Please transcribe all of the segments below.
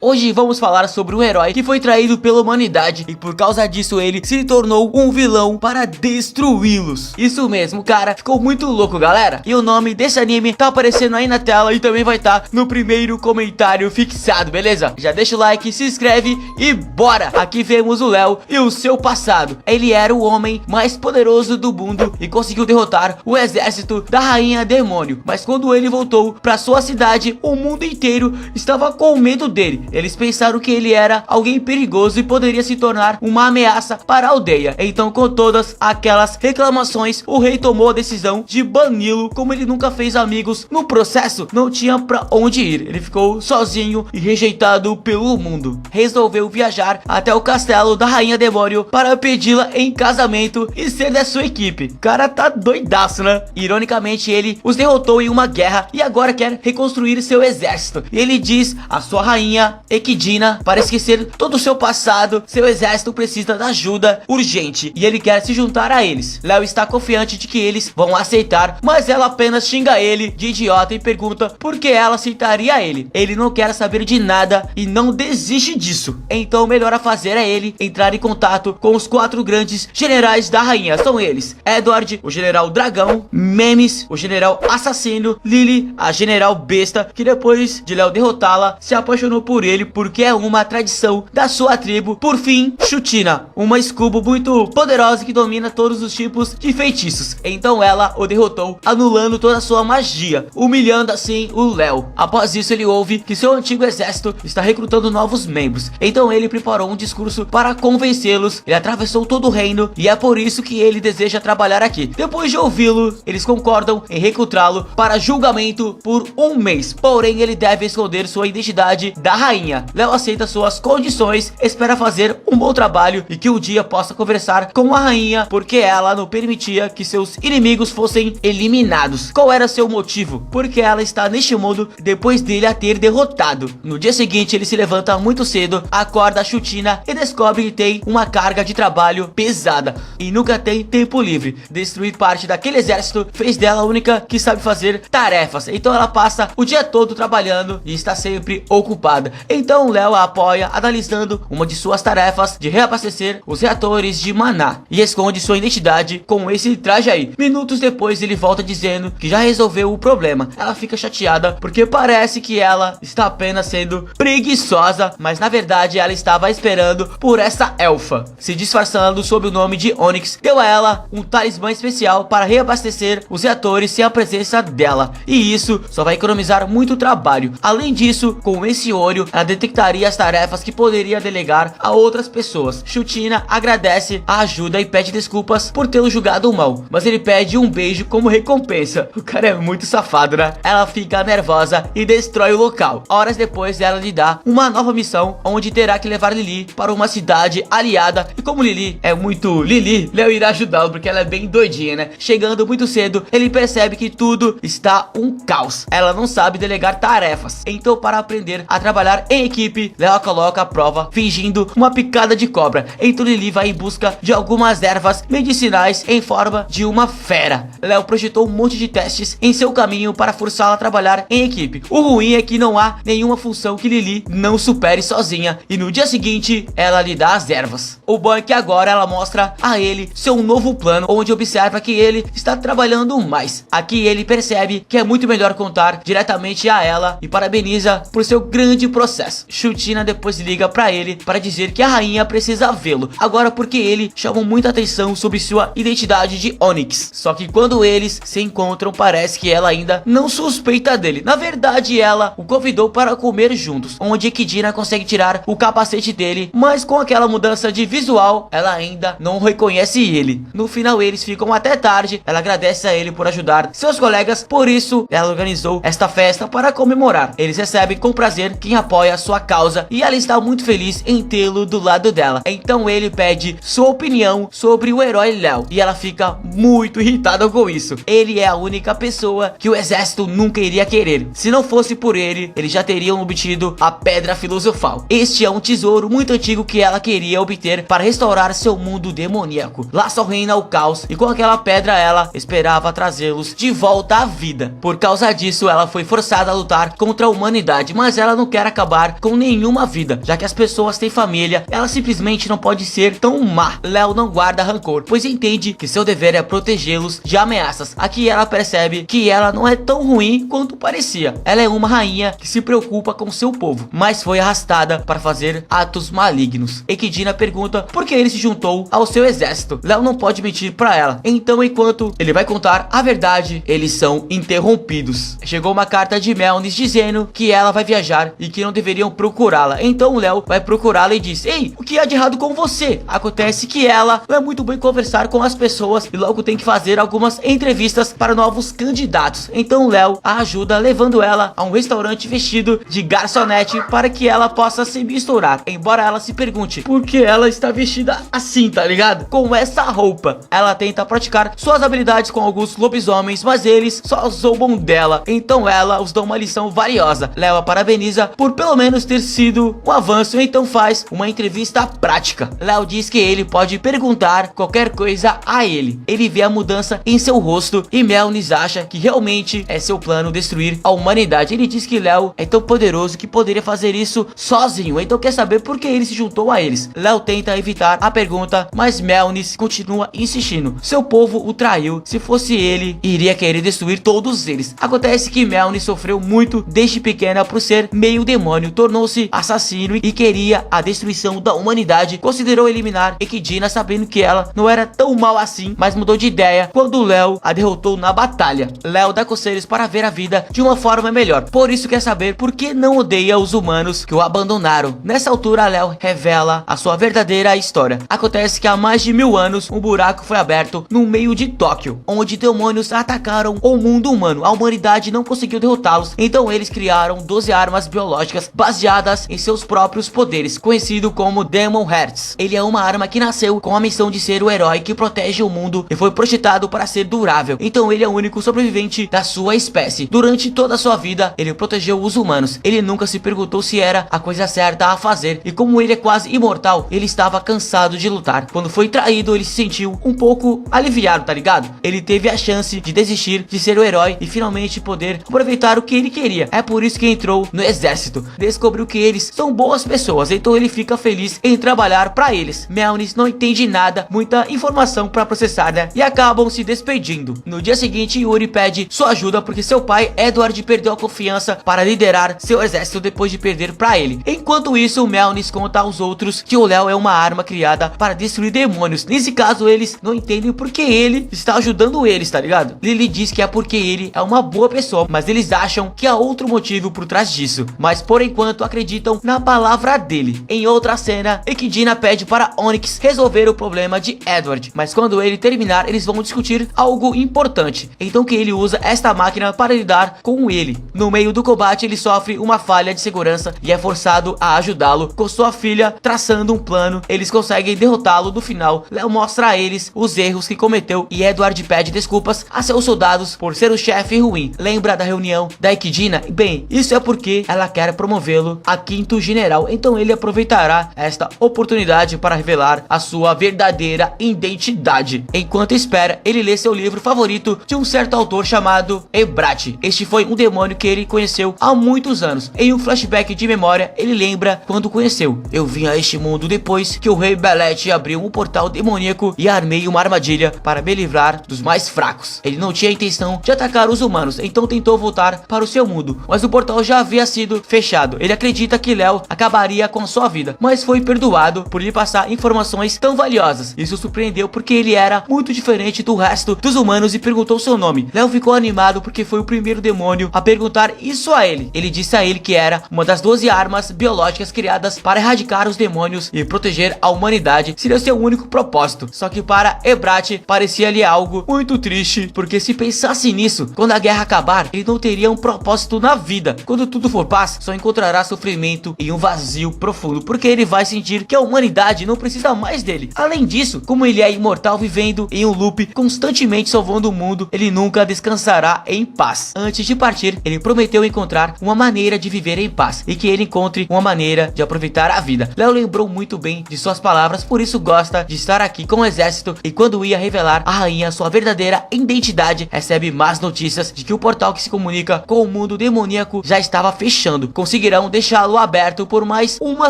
Hoje vamos falar sobre um herói que foi traído pela humanidade e por causa disso ele se tornou um vilão para destruí-los. Isso mesmo, cara, ficou muito louco, galera. E o nome desse anime tá aparecendo aí na tela e também vai estar no primeiro comentário fixado, beleza? Já deixa o like, se inscreve e bora! Aqui vemos o Léo e o seu passado. Ele era o homem mais poderoso do mundo e conseguiu derrotar o exército da Rainha Demônio. Mas quando ele voltou para sua cidade, o mundo inteiro estava com medo dele. Eles pensaram que ele era alguém perigoso e poderia se tornar uma ameaça para a aldeia. Então, com todas aquelas reclamações, o rei tomou a decisão de bani-lo. Como ele nunca fez amigos no processo, não tinha para onde ir. Ele ficou sozinho e rejeitado pelo mundo. Resolveu viajar até o castelo da Rainha Demônio para pedi-la em casamento e ser da sua equipe. O cara tá doidaço, né? Ironicamente, ele os derrotou em uma guerra e agora quer reconstruir seu exército. E ele diz à sua rainha Equidna para esquecer todo o seu passado. Seu exército precisa de ajuda urgente e ele quer se juntar a eles. Léo está confiante de que eles vão aceitar, mas ela apenas xinga ele de idiota e pergunta por que ela aceitaria ele. Ele não quer saber de nada e não desiste disso. Então o melhor a fazer é ele entrar em contato com os 4 grandes generais da rainha. São eles: Edward, o general dragão; Memes, o general assassino; Lily, a general besta, que depois de Léo derrotá-la se apaixonou por ele porque é uma tradição da sua tribo; por fim, Chutina, uma escubo muito poderosa que domina todos os tipos de feitiços. Então ela o derrotou, anulando toda a sua magia, humilhando assim o Léo. Após isso, ele ouve que seu antigo exército está recrutando novos membros. Então ele preparou um discurso para convencê-los. Ele atravessou todo o reino e é por isso que ele deseja trabalhar aqui. Depois de ouvi-lo, eles concordam em recrutá-lo para julgamento por um mês. Porém, ele deve esconder sua identidade da rainha. Léo aceita suas condições, espera fazer um bom trabalho e que um dia possa conversar com a rainha, porque ela não permitia que seus inimigos fossem eliminados. Qual era seu motivo? Porque ela está neste mundo depois dele a ter derrotado. No dia seguinte, ele se levanta muito cedo, acorda a Chutina e descobre que tem uma carga de trabalho pesada e nunca tem tempo livre. Destruir parte daquele exército fez dela a única que sabe fazer tarefas. Então ela passa o dia todo trabalhando e está sempre ocupada. Então Léo a apoia analisando uma de suas tarefas de reabastecer os reatores de maná e esconde sua identidade com esse traje aí. Minutos depois ele volta dizendo que já resolveu o problema. Ela fica chateada porque parece que ela está apenas sendo preguiçosa, mas na verdade ela estava esperando por essa elfa. Se disfarçando sob o nome de Onyx, deu a ela um talismã especial para reabastecer os reatores sem a presença dela, e isso só vai economizar muito trabalho. Além disso, com esse olho ela detectaria as tarefas que poderia delegar a outras pessoas. Chutina agradece a ajuda e pede desculpas por tê-lo julgado mal, mas ele pede um beijo como recompensa. O cara é muito safado, né? Ela fica nervosa e destrói o local. Horas depois ela lhe dá uma nova missão, onde terá que levar Lily para uma cidade aliada. E como Lily é muito Lily, Léo irá ajudá-lo porque ela é bem doidinha, né? Chegando muito cedo, ele percebe que tudo está um caos. Ela não sabe delegar tarefas. Então, para aprender a trabalhar em equipe, Léo a coloca à prova fingindo uma picada de cobra. Então Lily vai em busca de algumas ervas medicinais em forma de uma fera. Léo projetou um monte de testes em seu caminho para forçá-la a trabalhar em equipe. O ruim é que não há nenhuma função que Lily não supere sozinha, e no dia seguinte ela lhe dá as ervas. O bom é que agora ela mostra a ele seu novo plano, onde observa que ele está trabalhando mais. Aqui ele percebe que é muito melhor contar diretamente a ela e parabeniza por seu grande processo. Chutina depois liga para ele para dizer que a rainha precisa vê-lo agora porque ele chamou muita atenção sobre sua identidade de Onyx. Só que quando eles se encontram, parece que ela ainda não suspeita dele. Na verdade, ela o convidou para comer juntos, onde Equidna consegue tirar o capacete dele, mas com aquela mudança de visual, ela ainda não reconhece ele. No final, eles ficam até tarde. Ela agradece a ele por ajudar seus colegas, por isso ela organizou esta festa para comemorar. Eles recebem com prazer quem apoia a sua causa e ela está muito feliz em tê-lo do lado lado dela. Então ele pede sua opinião sobre o herói Léo e ela fica muito irritada com isso. Ele é a única pessoa que o exército nunca iria querer. Se não fosse por ele, eles já teriam obtido a Pedra Filosofal. Este é um tesouro muito antigo que ela queria obter para restaurar seu mundo demoníaco. Lá só reina o caos e com aquela pedra ela esperava trazê-los de volta à vida. Por causa disso, ela foi forçada a lutar contra a humanidade, mas ela não quer acabar com nenhuma vida, já que as pessoas têm família, ela simplesmente não pode ser tão má. Léo não guarda rancor, pois entende que seu dever é protegê-los de ameaças. Aqui ela percebe que ela não é tão ruim quanto parecia. Ela é uma rainha que se preocupa com seu povo, mas foi arrastada para fazer atos malignos. Equidna pergunta por que ele se juntou ao seu exército. Léo não pode mentir para ela, então enquanto ele vai contar a verdade, eles são interrompidos. Chegou uma carta de Mjolnir dizendo que ela vai viajar e que não deveriam procurá-la. Então Léo vai procurá-la e diz: ei, o que há de errado com você? Acontece que ela não é muito bem conversar com as pessoas e logo tem que fazer algumas entrevistas para novos candidatos. Então Léo a ajuda levando ela a um restaurante vestido de garçonete para que ela possa se misturar. Embora ela se pergunte por que ela está vestida assim, tá ligado? Com essa roupa. Ela tenta praticar suas habilidades com alguns lobisomens, mas eles só zombam dela. Então ela os dá uma lição valiosa. Léo a parabeniza por pelo menos ter sido um avanço, então faz uma entrevista prática. Léo diz que ele pode perguntar qualquer coisa a ele. Ele vê a mudança em seu rosto e Mjolnir acha que realmente é seu plano destruir a humanidade. Ele diz que Léo é tão poderoso que poderia fazer isso sozinho, então quer saber por que ele se juntou a eles. Léo tenta evitar a pergunta, mas Mjolnir continua insistindo. Seu povo o traiu, se fosse ele, iria querer destruir todos eles. Acontece que Mjolnir sofreu muito desde pequena por ser meio demônio, tornou-se assassino e queria a destruição da humanidade. Considerou eliminar Equidna sabendo que ela não era tão mal assim, mas mudou de ideia quando Léo a derrotou na batalha. Léo dá conselhos para ver a vida de uma forma melhor, por isso quer saber por que não odeia os humanos que o abandonaram. Nessa altura Léo revela a sua verdadeira história. Acontece que há mais de 1000 anos um buraco foi aberto no meio de Tóquio, onde demônios atacaram o mundo humano. A humanidade não conseguiu derrotá-los, então eles criaram 12 armas biológicas baseadas em seus próprios poderes, conhecido como Demon Hearts. Ele é uma arma que nasceu com a missão de ser o herói que protege o mundo e foi projetado para ser durável, então ele é o único sobrevivente da sua espécie. Durante toda a sua vida ele protegeu os humanos. Ele nunca se perguntou se era a coisa certa a fazer, e como ele é quase imortal, ele estava cansado de lutar. Quando foi traído, ele se sentiu um pouco aliviado, tá ligado? Ele teve a chance de desistir de ser o herói e finalmente poder aproveitar o que ele queria. É por isso que entrou no exército. Descobriu que eles são boas pessoas, então ele fica feliz em trabalhar para eles. Mjolnir não entende nada, muita informação para processar, né? E acabam se despedindo. No dia seguinte, Yuri pede sua ajuda porque seu pai, Edward, perdeu a confiança para liderar seu exército depois de perder para ele. Enquanto isso, Mjolnir conta aos outros que o Léo é uma arma criada para destruir demônios. Nesse caso, eles não entendem porque ele está ajudando eles, tá ligado? Lily diz que é porque ele é uma boa pessoa, mas eles acham que há outro motivo por trás disso. Mas por enquanto acreditam na palavra dele. Em outra cena, Equidna pede para Onyx resolver o problema de Edward, mas quando ele terminar, eles vão discutir algo importante. Então que ele usa esta máquina para lidar com ele. No meio do combate, ele sofre uma falha de segurança e é forçado a ajudá-lo com sua filha traçando um plano. Eles conseguem derrotá-lo. No final, Léo mostra a eles os erros que cometeu e Edward pede desculpas a seus soldados por ser o chefe ruim. Lembra da reunião da Equidna? Bem, isso é porque ela quer promovê-lo a 5º general, então ele aproveitará esta oportunidade para revelar a sua verdadeira identidade. Enquanto espera, ele lê seu livro favorito de um certo autor chamado Ebrat. Este foi um demônio que ele conheceu há muitos anos. Em um flashback de memória, ele lembra quando conheceu: eu vim a este mundo depois que o rei Belet abriu um portal demoníaco e armei uma armadilha para me livrar dos mais fracos. Ele não tinha a intenção de atacar os humanos, então tentou voltar para o seu mundo, mas o portal já havia sido fechado. Ele acredita que Léo acabaria com sua vida, mas foi perdoado por lhe passar informações tão valiosas. Isso surpreendeu porque ele era muito diferente do resto dos humanos e perguntou seu nome. Léo ficou animado porque foi o primeiro demônio a perguntar isso a ele. Ele disse a ele que era uma das 12 armas biológicas criadas para erradicar os demônios e proteger a humanidade. Seria seu único propósito. Só que para Ebrat parecia-lhe algo muito triste, porque se pensasse nisso, quando a guerra acabar, ele não teria um propósito na vida. Quando tudo for paz, só encontrará sofrimento e um vazio profundo, porque ele vai faz sentir que a humanidade não precisa mais dele. Além disso, como ele é imortal vivendo em um loop, constantemente salvando o mundo, ele nunca descansará em paz. Antes de partir, ele prometeu encontrar uma maneira de viver em paz e que ele encontre uma maneira de aproveitar a vida. Léo lembrou muito bem de suas palavras, por isso gosta de estar aqui com o exército, e quando ia revelar a rainha sua verdadeira identidade, recebe más notícias de que o portal que se comunica com o mundo demoníaco já estava fechando. Conseguirão deixá-lo aberto por mais uma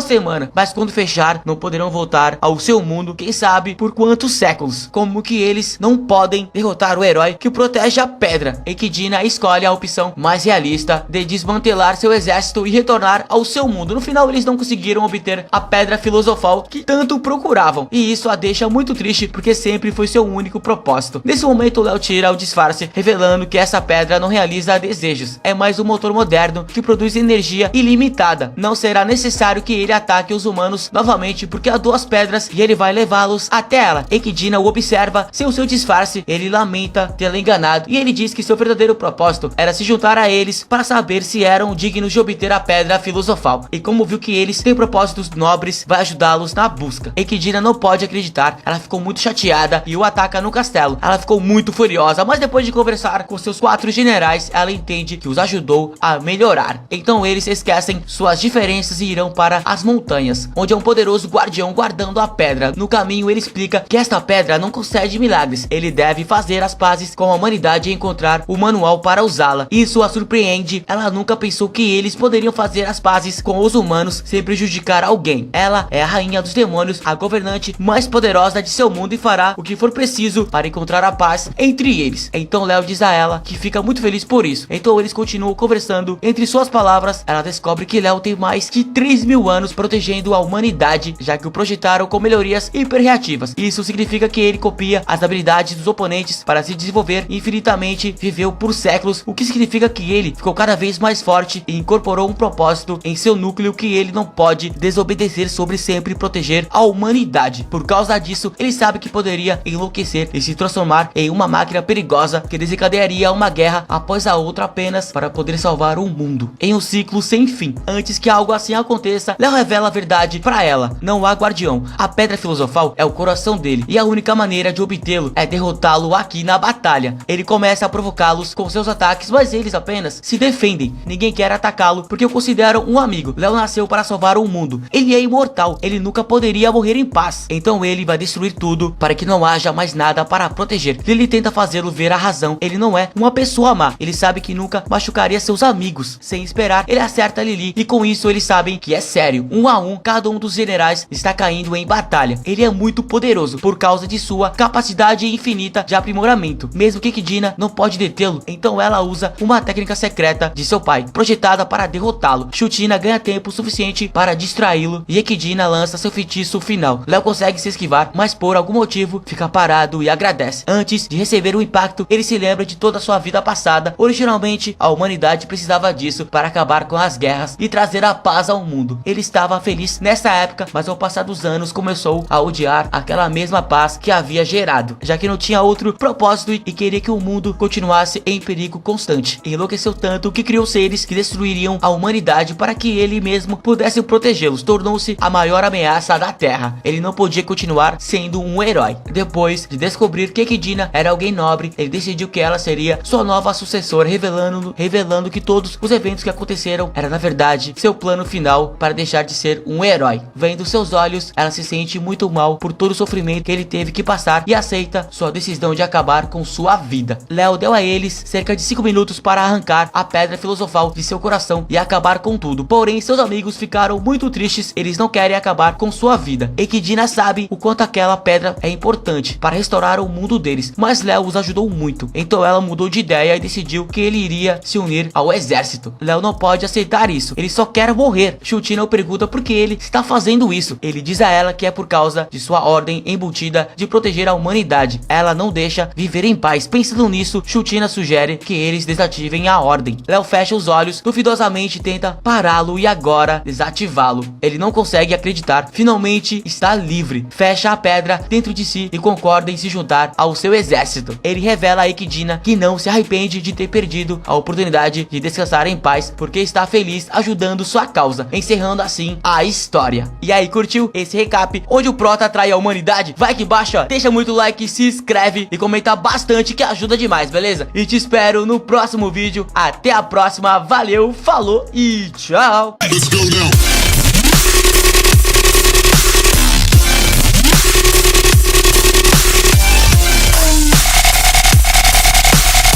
semana, mas quando fechar, não poderão voltar ao seu mundo, quem sabe por quantos séculos. Como que eles não podem derrotar o herói que protege a pedra? Equidna escolhe a opção mais realista de desmantelar seu exército e retornar ao seu mundo. No final, eles não conseguiram obter a pedra filosofal que tanto procuravam, e isso a deixa muito triste, porque sempre foi seu único propósito. Nesse momento, Léo tira o disfarce, revelando que essa pedra não realiza desejos, é mais um motor moderno que produz energia ilimitada. Não será necessário que ele ataque os humanos novamente, porque há duas pedras e ele vai levá-los até ela. Equidna o observa sem o seu disfarce, ele lamenta tê-la enganado e ele diz que seu verdadeiro propósito era se juntar a eles para saber se eram dignos de obter a pedra filosofal, e como viu que eles têm propósitos nobres, vai ajudá-los na busca. Equidna não pode acreditar, ela ficou muito chateada e o ataca no castelo. Ela ficou muito furiosa, mas depois de conversar com seus 4 generais, ela entende que os ajudou a melhorar. Então eles esquecem suas diferenças e irão para as montanhas, onde é um poderoso guardião guardando a pedra. No caminho ele explica que esta pedra não concede milagres, ele deve fazer as pazes com a humanidade e encontrar o manual para usá-la. Isso a surpreende, ela nunca pensou que eles poderiam fazer as pazes com os humanos sem prejudicar alguém. Ela é a rainha dos demônios, a governante mais poderosa de seu mundo, e fará o que for preciso para encontrar a paz entre eles. Então Léo diz a ela que fica muito feliz por isso. Então eles continuam conversando. Entre suas palavras, ela descobre que Léo tem mais de 3.000 anos protegendo a humanidade, já que o projetaram com melhorias hiperreativas. Isso significa que ele copia as habilidades dos oponentes para se desenvolver infinitamente, viveu por séculos, o que significa que ele ficou cada vez mais forte e incorporou um propósito em seu núcleo que ele não pode desobedecer sobre sempre proteger a humanidade. Por causa disso, ele sabe que poderia enlouquecer e se transformar em uma máquina perigosa que desencadearia uma guerra após a outra apenas para poder salvar o mundo em um ciclo sem fim. Antes que algo assim aconteça, Léo revela a verdade para ela: não há guardião, a pedra filosofal é o coração dele e a única maneira de obtê-lo é derrotá-lo aqui na batalha. Ele começa a provocá-los com seus ataques, mas eles apenas se defendem. Ninguém quer atacá-lo porque o consideram um amigo. Léo nasceu para salvar o mundo, ele é imortal, ele nunca poderia morrer em paz. Então ele vai destruir tudo para que não haja mais nada para proteger. Lily tenta fazê-lo ver a razão, ele não é uma pessoa má, ele sabe que nunca machucaria seus amigos. Sem esperar, ele acerta Lily e com isso eles sabem que é sério. 1 a 1, cada um dos generais está caindo em batalha. Ele é muito poderoso por causa de sua capacidade infinita de aprimoramento, mesmo que Equidna não pode detê-lo. Então ela usa uma técnica secreta de seu pai, projetada para derrotá-lo. Chutina ganha tempo suficiente para distraí-lo e Equidna lança seu feitiço final. Léo consegue se esquivar, mas por algum motivo fica parado e agradece. Antes de receber o impacto, ele se lembra de toda a sua vida passada. Originalmente, a humanidade precisava disso para acabar com as guerras e trazer a paz ao mundo. Ele estava feliz nessa época, mas ao passar dos anos começou a odiar aquela mesma paz que havia gerado, já que não tinha outro propósito e queria que o mundo continuasse em perigo constante. Enlouqueceu tanto que criou seres que destruiriam a humanidade para que ele mesmo pudesse protegê-los. Tornou-se a maior ameaça da Terra. Ele não podia continuar sendo um herói. Depois de descobrir que Equidna era alguém nobre, ele decidiu que ela seria sua nova sucessora, revelando que todos os eventos que aconteceram era na verdade seu plano final para deixar de ser um herói. Vendo seus olhos, ela se sente muito mal por todo o sofrimento que ele teve que passar e aceita sua decisão de acabar com sua vida. Léo deu a eles cerca de 5 minutos para arrancar a pedra filosofal de seu coração e acabar com tudo. Porém, seus amigos ficaram muito tristes, eles não querem acabar com sua vida. Equidna sabe o quanto aquela pedra é importante para restaurar o mundo deles, mas Léo os ajudou muito. Então ela mudou de ideia e decidiu que ele iria se unir ao exército. Léo não pode aceitar isso, ele só quer morrer. Chutina pergunta por que ele está fazendo isso. Ele diz a ela que é por causa de sua ordem embutida de proteger a humanidade. Ela não deixa viver em paz. Pensando nisso, Chutina sugere que eles desativem a ordem. Léo fecha os olhos, duvidosamente tenta pará-lo e agora desativá-lo. Ele não consegue acreditar, finalmente está livre. Fecha a pedra dentro de si e concorda em se juntar ao seu exército. Ele revela a Equidna que não se arrepende de ter perdido a oportunidade de descansar em paz, porque está feliz ajudando sua causa, encerrando assim a história. história. E aí, curtiu esse recap onde o Prota atrai a humanidade? Vai aqui embaixo, ó, deixa muito like, se inscreve e comenta bastante que ajuda demais, beleza? E te espero no próximo vídeo. Até a próxima, valeu, falou e tchau! Let's go now.